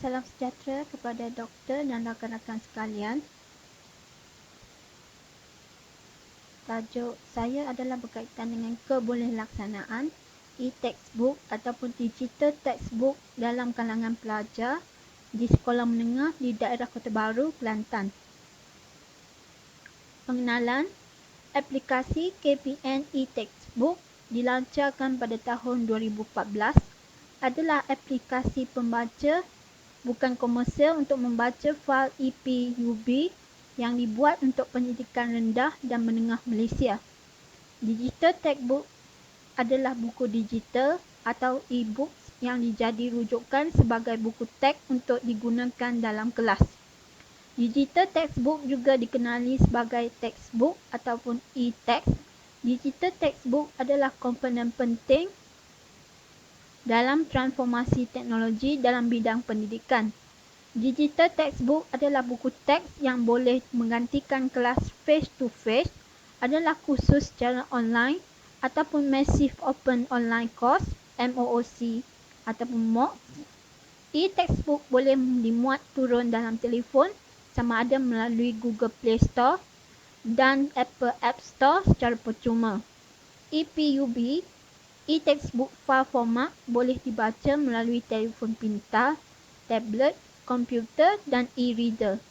Salam sejahtera kepada doktor dan rakan-rakan sekalian. Tajuk saya adalah berkaitan dengan kebolehlaksanaan e-textbook ataupun digital textbook dalam kalangan pelajar di sekolah menengah di daerah Kota Baru, Kelantan. Pengenalan, aplikasi KPN e-textbook dilancarkan pada tahun 2014 adalah aplikasi pembaca bukan komersial untuk membaca fail EPUB yang dibuat untuk pendidikan rendah dan menengah Malaysia. Digital textbook adalah buku digital atau e-books yang dijadi rujukan sebagai buku teks untuk digunakan dalam kelas. Digital textbook juga dikenali sebagai textbook ataupun e-text. Digital textbook adalah komponen penting dalam transformasi teknologi dalam bidang pendidikan. Digital textbook adalah buku teks yang boleh menggantikan kelas face-to-face, adalah kursus secara online ataupun Massive Open Online Course MOOC ataupun MOOC. E-textbook boleh dimuat turun dalam telefon sama ada melalui Google Play Store dan Apple App Store secara percuma. EPUB, e-textbook file format boleh dibaca melalui telefon pintar, tablet, komputer dan e-reader.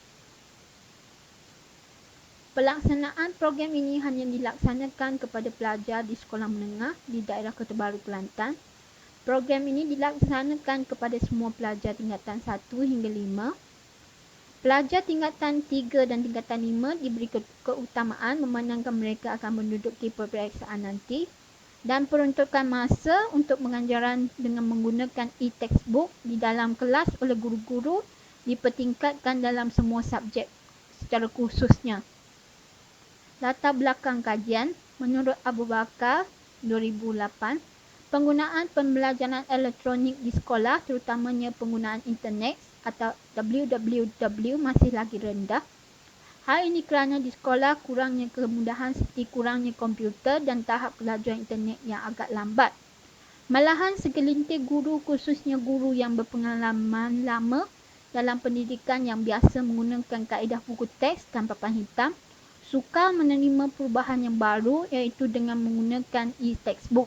Pelaksanaan program ini hanya dilaksanakan kepada pelajar di sekolah menengah di daerah Kota Baru, Kelantan. Program ini dilaksanakan kepada semua pelajar tingkatan 1 hingga 5. Pelajar tingkatan 3 dan tingkatan 5 diberi keutamaan memandangkan mereka akan menduduki peperiksaan nanti, dan peruntukan masa untuk pengajaran dengan menggunakan e-textbook di dalam kelas oleh guru-guru dipertingkatkan dalam semua subjek secara khususnya. Latar belakang kajian, menurut Abu Bakar 2008, penggunaan pembelajaran elektronik di sekolah terutamanya penggunaan internet atau www masih lagi rendah. Hal ini kerana di sekolah kurangnya kemudahan seperti kurangnya komputer dan tahap kelajuan internet yang agak lambat. Malahan segelintir guru, khususnya guru yang berpengalaman lama dalam pendidikan yang biasa menggunakan kaedah buku teks dan papan hitam, sukar menerima perubahan yang baru iaitu dengan menggunakan e-textbook.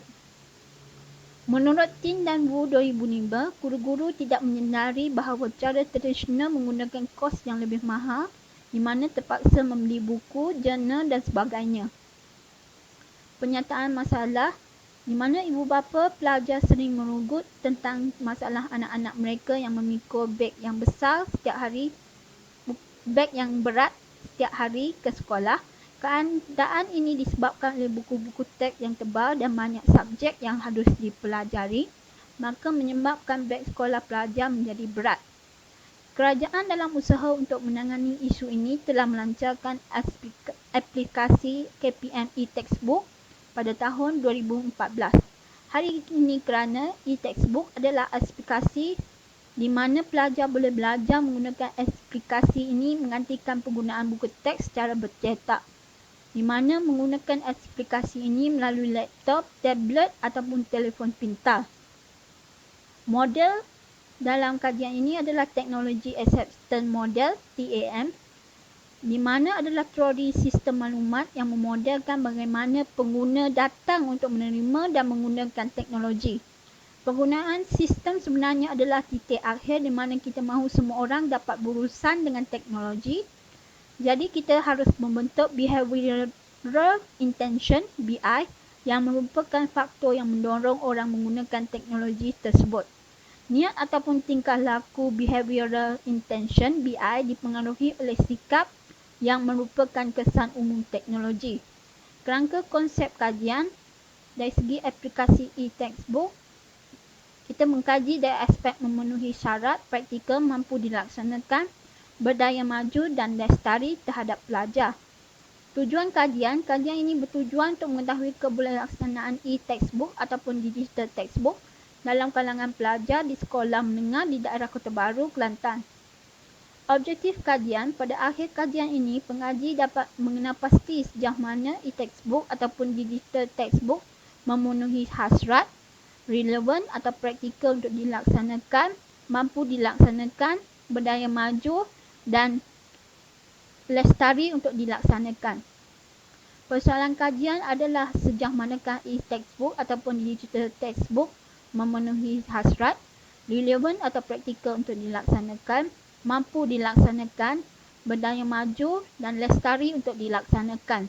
Menurut Tin dan Wu 2005, guru-guru tidak menyedari bahawa cara tradisional menggunakan kos yang lebih mahal di mana terpaksa membeli buku, jurnal dan sebagainya. Penyataan masalah di mana ibu bapa pelajar sering merugut tentang masalah anak-anak mereka yang memikul beg yang besar setiap hari, beg yang berat setiap hari ke sekolah. Keadaan ini disebabkan oleh buku-buku teks yang tebal dan banyak subjek yang harus dipelajari, maka menyebabkan beg sekolah pelajar menjadi berat. Kerajaan dalam usaha untuk menangani isu ini telah melancarkan aplikasi KPN e-textbook pada tahun 2014. Hari ini kerana e-textbook adalah aplikasi di mana pelajar boleh belajar menggunakan aplikasi ini menggantikan penggunaan buku teks secara bercetak, di mana menggunakan aplikasi ini melalui laptop, tablet ataupun telefon pintar. Model dalam kajian ini adalah teknologi acceptance model TAM, di mana adalah teori sistem maklumat yang memodelkan bagaimana pengguna datang untuk menerima dan menggunakan teknologi. Penggunaan sistem sebenarnya adalah titik akhir di mana kita mahu semua orang dapat berurusan dengan teknologi. Jadi kita harus membentuk behavioral intention BI yang merupakan faktor yang mendorong orang menggunakan teknologi tersebut. Niat ataupun tingkah laku behavioral intention BI dipengaruhi oleh sikap yang merupakan kesan umum teknologi. Kerangka konsep kajian dari segi aplikasi e-textbook, kita mengkaji dari aspek memenuhi syarat praktikal mampu dilaksanakan, berdaya maju dan lestari terhadap pelajar. Tujuan kajian ini bertujuan untuk mengetahui kebolehlaksanaan e-textbook ataupun digital textbook dalam kalangan pelajar di sekolah menengah di daerah Kota Baru, Kelantan. Objektif kajian, pada akhir kajian ini, pengaji dapat mengenal pasti sejauh mana e-textbook ataupun digital textbook memenuhi hasrat, relevan atau praktikal untuk dilaksanakan mampu dilaksanakan, berdaya maju dan lestari untuk dilaksanakan. Persoalan kajian adalah sejauh manakah e-textbook ataupun digital textbook memenuhi hasrat, relevan atau praktikal untuk dilaksanakan, mampu dilaksanakan, berdaya maju dan lestari untuk dilaksanakan.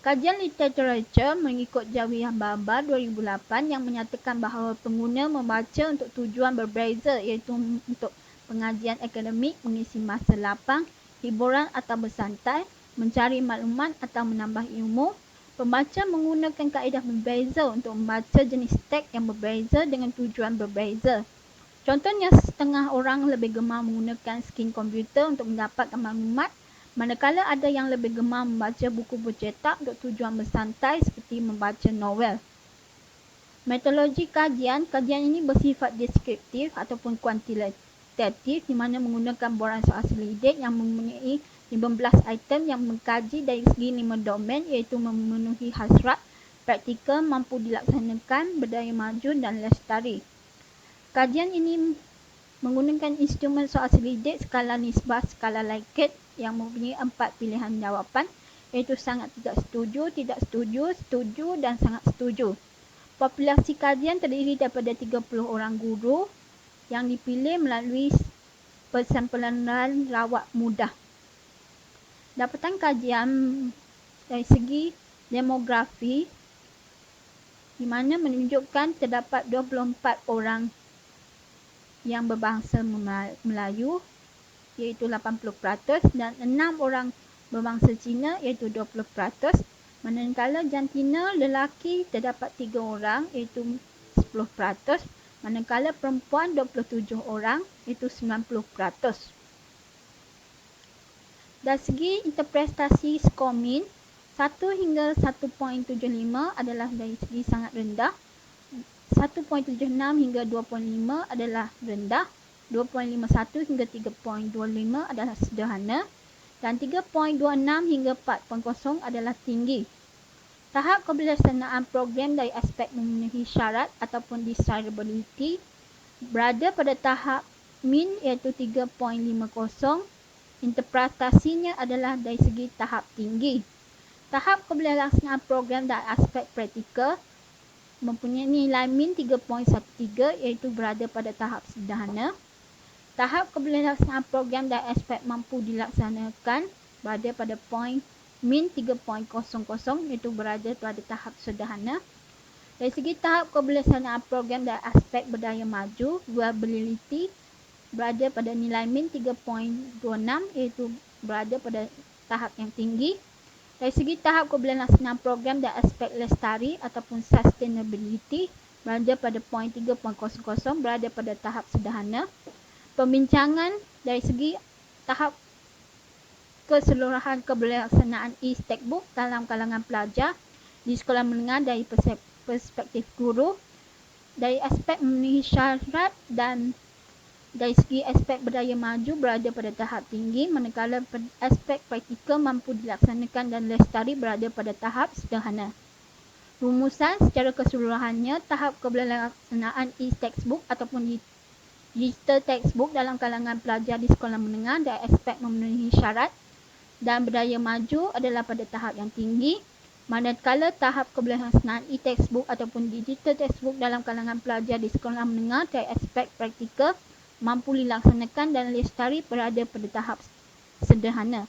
Kajian literatur mengikut Jawiah Barbar 2008 yang menyatakan bahawa pengguna membaca untuk tujuan berbeza, iaitu untuk pengajian akademik, mengisi masa lapang, hiburan atau bersantai, mencari maklumat atau menambah ilmu. Pembaca menggunakan kaedah berbeza untuk membaca jenis teks yang berbeza dengan tujuan berbeza. Contohnya, setengah orang lebih gemar menggunakan skrin komputer untuk mendapatkan maklumat, manakala ada yang lebih gemar membaca buku bercetak untuk tujuan bersantai seperti membaca novel. Metodologi kajian ini bersifat deskriptif ataupun kuantitatif, di mana menggunakan borang soal selidik yang mempunyai 15 item yang mengkaji dari segi 5 domen, iaitu memenuhi hasrat, praktikal, mampu dilaksanakan, berdaya maju dan lestari. Kajian ini menggunakan instrumen soal selidik skala nisbah skala Likert yang mempunyai 4 pilihan jawapan, iaitu sangat tidak setuju, tidak setuju, setuju dan sangat setuju. Populasi kajian terdiri daripada 30 orang guru yang dipilih melalui persampalan rawat mudah. Dapatan kajian dari segi demografi di mana menunjukkan terdapat 24 orang yang berbangsa Melayu, iaitu 80%, dan 6 orang berbangsa Cina, iaitu 20%. Manakala jantina lelaki terdapat 3 orang, iaitu 10%. Manakala perempuan 27 orang, iaitu 90%. Dari segi interpretasi skor min, 1 hingga 1.75 adalah dari segi sangat rendah, 1.76 hingga 2.5 adalah rendah, 2.51 hingga 3.25 adalah sederhana, dan 3.26 hingga 4.0 adalah tinggi. Tahap keberlaksanaan program dari aspek memenuhi syarat ataupun desirability berada pada tahap min, iaitu 3.50. Interpretasinya adalah dari segi tahap tinggi. Tahap keberlaksanaan program dari aspek praktikal mempunyai nilai min 3.13, iaitu berada pada tahap sederhana. Tahap keberlaksanaan program dari aspek mampu dilaksanakan berada pada point min 3.00, iaitu berada pada tahap sederhana. Dari segi tahap keberlaksanaan program dari aspek berdaya maju, viability, berada pada nilai min 3.26, iaitu berada pada tahap yang tinggi. Dari segi tahap keberlaksanaan program dan aspek lestari ataupun sustainability berada pada point 3.00, berada pada tahap sederhana. Pembincangan dari segi tahap keseluruhan keberlaksanaan e-textbook dalam kalangan pelajar di sekolah menengah dari perspektif guru, dari aspek memenuhi syarat dan dari segi aspek berdaya maju berada pada tahap tinggi, manakala aspek praktikal mampu dilaksanakan dan lestari berada pada tahap sederhana. Rumusan secara keseluruhannya, tahap keberlaksanaan e-textbook ataupun digital textbook dalam kalangan pelajar di sekolah menengah dari aspek memenuhi syarat dan berdaya maju adalah pada tahap yang tinggi, manakala tahap keberlaksanaan e-textbook ataupun digital textbook dalam kalangan pelajar di sekolah menengah dari aspek praktikal mampu dilaksanakan dan lestari berada pada tahap sederhana.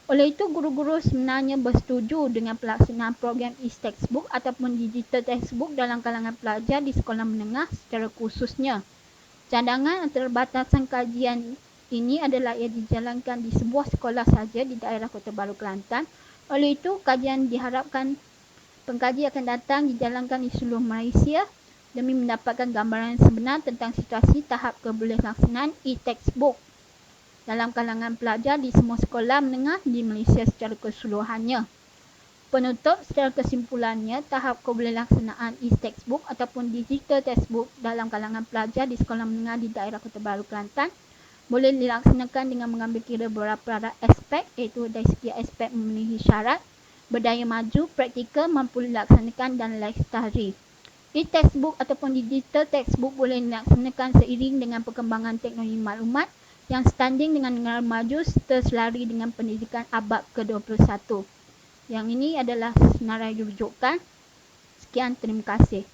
Oleh itu, guru-guru sebenarnya bersetuju dengan pelaksanaan program e-textbook ataupun digital textbook dalam kalangan pelajar di sekolah menengah secara khususnya. Cadangan antarabatasan kajian ini adalah ia dijalankan di sebuah sekolah sahaja di daerah Kota Baru Kelantan. Oleh itu, kajian diharapkan pengkaji akan datang dijalankan di seluruh Malaysia demi mendapatkan gambaran sebenar tentang situasi tahap keberlaksanaan e-textbook dalam kalangan pelajar di semua sekolah menengah di Malaysia secara keseluruhannya. Penutup, secara kesimpulannya, tahap keberlaksanaan e-textbook ataupun digital textbook dalam kalangan pelajar di sekolah menengah di daerah Kota Baru Kelantan boleh dilaksanakan dengan mengambil kira beberapa aspek, iaitu dari segi aspek memenuhi syarat, berdaya maju, praktikal, mampu dilaksanakan dan lestari. E-textbook ataupun digital textbook boleh dilaksanakan seiring dengan perkembangan teknologi maklumat yang standing dengan negara maju serta selari dengan pendidikan abad ke-21. Yang ini adalah senarai rujukan. Sekian, terima kasih.